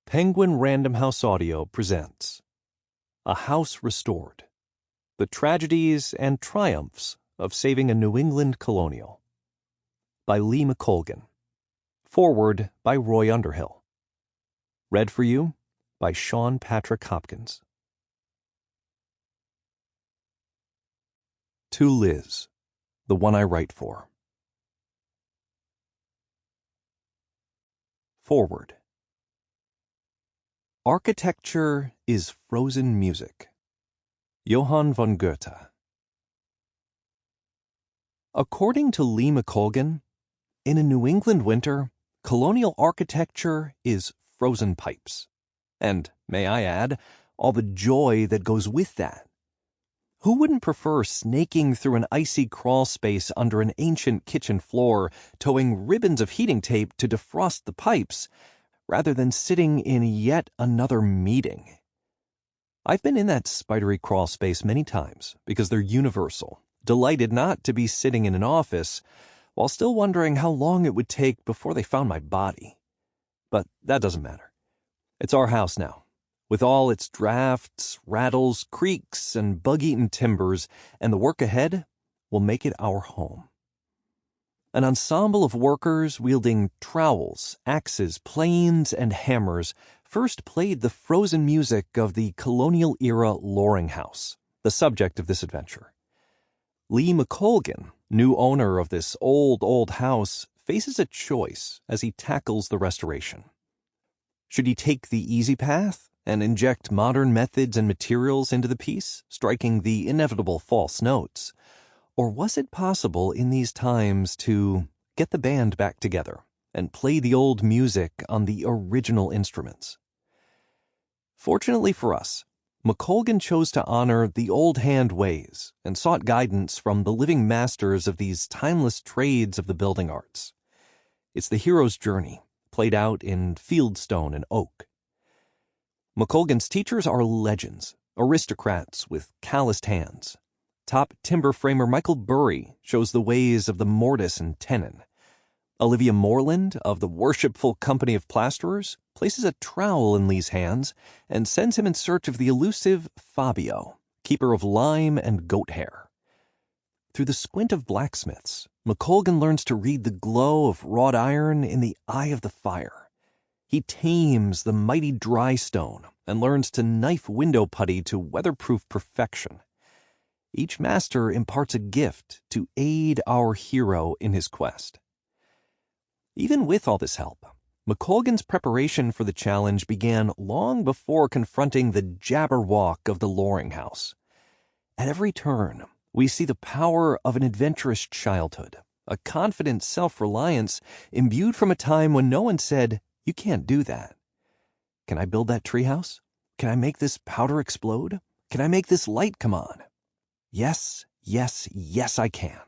Penguin Random House Audio presents A House Restored, The Tragedies and Triumphs of Saving a New England Colonial by Mccolgan. Foreword by Roy Underhill. Read for you by Sean Patrick Hopkins. To Liz, the one I write for. Foreword. Architecture is frozen music. Johann von Goethe. According to Mccolgan, in a New England winter, colonial architecture is frozen pipes. And, may I add, all the joy that goes with that. Who wouldn't prefer snaking through an icy crawl space under an ancient kitchen floor, towing ribbons of heating tape to defrost the pipes, rather than sitting in yet another meeting? I've been in that spidery crawl space many times because they're universal, delighted not to be sitting in an office, while still wondering how long it would take before they found my body. But that doesn't matter. It's our house now, with all its drafts, rattles, creaks, and bug-eaten timbers, and the work ahead will make it our home. An ensemble of workers wielding trowels, axes, planes, and hammers first played the frozen music of the colonial-era Loring House, the subject of this adventure. Mccolgan, new owner of this old house, faces a choice as he tackles the restoration. Should he take the easy path and inject modern methods and materials into the piece, striking the inevitable false notes? Or was it possible in these times to get the band back together and play the old music on the original instruments? Fortunately for us, Mccolgan chose to honor the old hand ways and sought guidance from the living masters of these timeless trades of the building arts. It's the hero's journey, played out in fieldstone and oak. Mccolgan's teachers are legends, aristocrats with calloused hands. Top timber framer Michael Burry shows the ways of the mortise and tenon. Olivia Moreland of the Worshipful Company of Plasterers places a trowel in Lee's hands and sends him in search of the elusive Fabio, keeper of lime and goat hair. Through the squint of blacksmiths, Mccolgan learns to read the glow of wrought iron in the eye of the fire. He tames the mighty dry stone and learns to knife window putty to weatherproof perfection. Each master imparts a gift to aid our hero in his quest. Even with all this help, Mccolgan's preparation for the challenge began long before confronting the jabberwock of the Loring House. At every turn, we see the power of an adventurous childhood, a confident self-reliance imbued from a time when no one said, "You can't do that." Can I build that treehouse? Can I make this powder explode? Can I make this light come on? Yes, I can.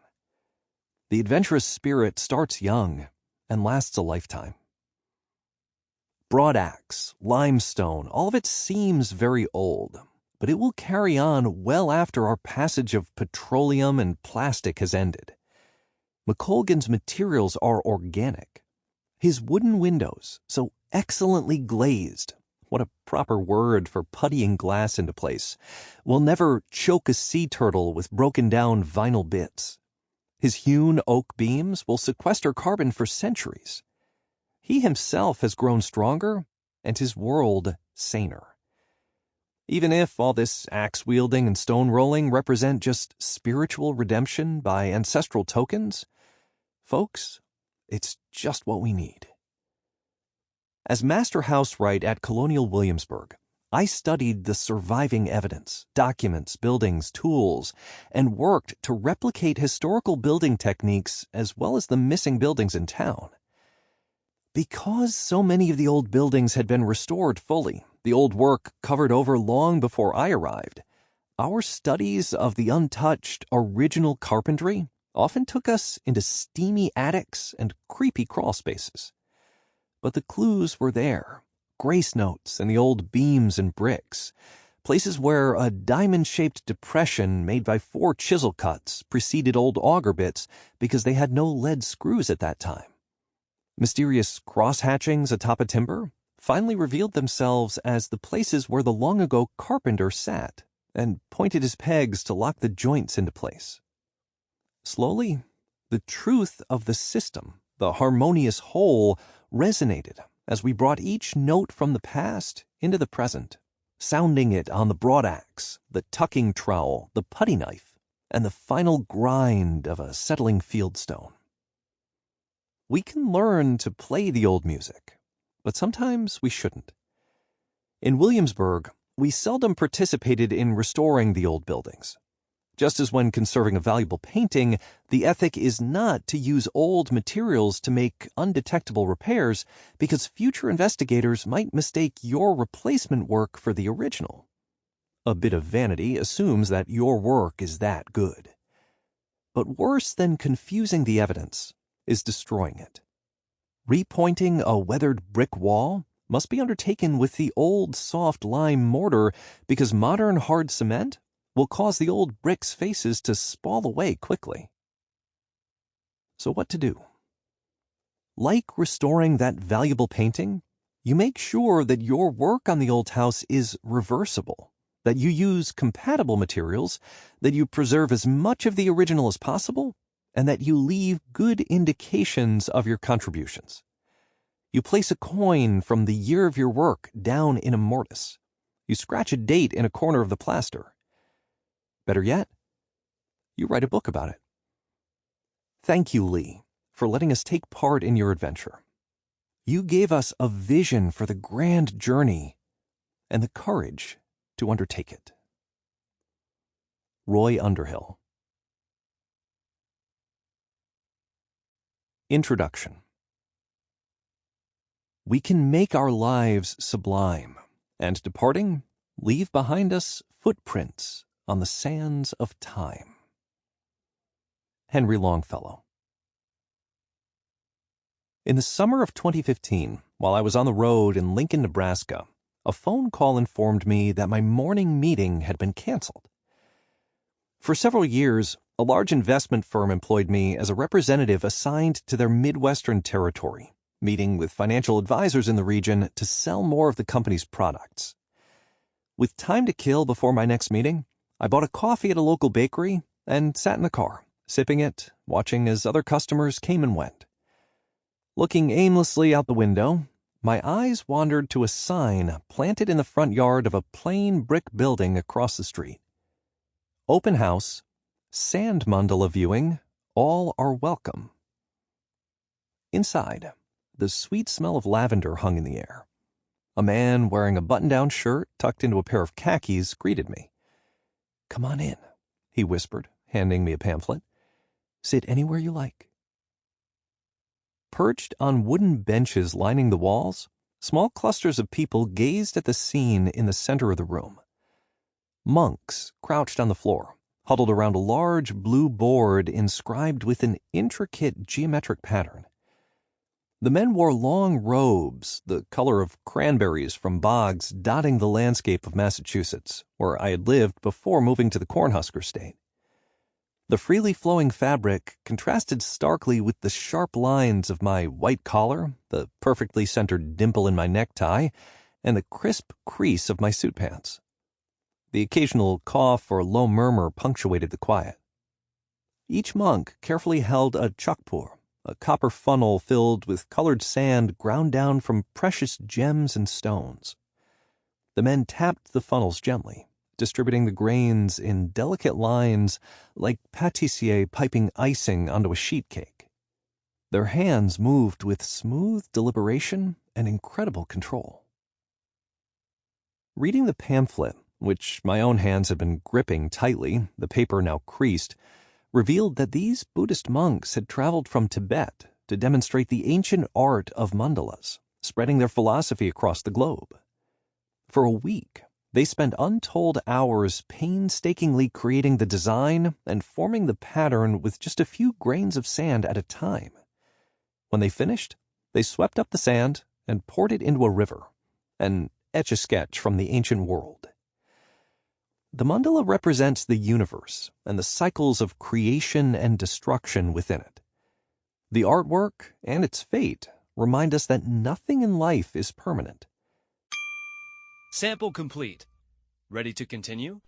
The adventurous spirit starts young and lasts a lifetime. Broadaxe, limestone, all of it seems very old, but it will carry on well after our passage of petroleum and plastic has ended. Mccolgan's materials are organic. His wooden windows, so excellently glazed, what a proper word for puttying glass into place, will never choke a sea turtle with broken down vinyl bits. His hewn oak beams will sequester carbon for centuries. He himself has grown stronger and his world saner. Even if all this axe-wielding and stone-rolling represent just spiritual redemption by ancestral tokens, folks, it's just what we need. As master housewright at Colonial Williamsburg, I studied the surviving evidence, documents, buildings, tools, and worked to replicate historical building techniques as well as the missing buildings in town. Because so many of the old buildings had been restored fully, the old work covered over long before I arrived, our studies of the untouched original carpentry often took us into steamy attics and creepy crawl spaces. But the clues were there, grace notes in the old beams and bricks, places where a diamond-shaped depression made by 4 chisel cuts preceded old auger bits because they had no lead screws at that time. Mysterious cross-hatchings atop a timber, finally revealed themselves as the places where the long-ago carpenter sat and pointed his pegs to lock the joints into place. Slowly, the truth of the system, the harmonious whole, resonated as we brought each note from the past into the present, sounding it on the broad axe, the tucking trowel, the putty knife, and the final grind of a settling fieldstone. We can learn to play the old music, but sometimes we shouldn't. In Williamsburg, we seldom participated in restoring the old buildings. Just as when conserving a valuable painting, the ethic is not to use old materials to make undetectable repairs because future investigators might mistake your replacement work for the original. A bit of vanity assumes that your work is that good. But worse than confusing the evidence is destroying it. Repointing a weathered brick wall must be undertaken with the old soft lime mortar because modern hard cement will cause the old bricks' faces to spall away quickly. So what to do? Like restoring that valuable painting, you make sure that your work on the old house is reversible, that you use compatible materials, that you preserve as much of the original as possible, and that you leave good indications of your contributions. You place a coin from the year of your work down in a mortise. You scratch a date in a corner of the plaster. Better yet, you write a book about it. Thank you, Lee, for letting us take part in your adventure. You gave us a vision for the grand journey and the courage to undertake it. Roy Underhill. Introduction. We can make our lives sublime, and departing, leave behind us footprints on the sands of time. Henry Longfellow. In the summer of 2015, while I was on the road in Lincoln, Nebraska, a phone call informed me that my morning meeting had been canceled. For several years, a large investment firm employed me as a representative assigned to their Midwestern territory, meeting with financial advisors in the region to sell more of the company's products. With time to kill before my next meeting, I bought a coffee at a local bakery and sat in the car, sipping it, watching as other customers came and went. Looking aimlessly out the window, my eyes wandered to a sign planted in the front yard of a plain brick building across the street. Open house, sand mandala viewing, all are welcome. Inside, the sweet smell of lavender hung in the air. A man wearing a button-down shirt tucked into a pair of khakis greeted me. "Come on in," he whispered, handing me a pamphlet. "Sit anywhere you like." Perched on wooden benches lining the walls, small clusters of people gazed at the scene in the center of the room. Monks crouched on the floor, huddled around a large blue board inscribed with an intricate geometric pattern. The men wore long robes, the color of cranberries from bogs dotting the landscape of Massachusetts, where I had lived before moving to the Cornhusker state. The freely flowing fabric contrasted starkly with the sharp lines of my white collar, the perfectly centered dimple in my necktie, and the crisp crease of my suit pants. The occasional cough or low murmur punctuated the quiet. Each monk carefully held a chakpur, a copper funnel filled with colored sand ground down from precious gems and stones. The men tapped the funnels gently, distributing the grains in delicate lines like pâtissier piping icing onto a sheet cake. Their hands moved with smooth deliberation and incredible control. Reading the pamphlet, which my own hands had been gripping tightly, the paper now creased, revealed that these Buddhist monks had traveled from Tibet to demonstrate the ancient art of mandalas, spreading their philosophy across the globe. For a week, they spent untold hours painstakingly creating the design and forming the pattern with just a few grains of sand at a time. When they finished, they swept up the sand and poured it into a river, an etch-a-sketch from the ancient world. The mandala represents the universe and the cycles of creation and destruction within it. The artwork and its fate remind us that nothing in life is permanent, Sample complete. Ready to continue?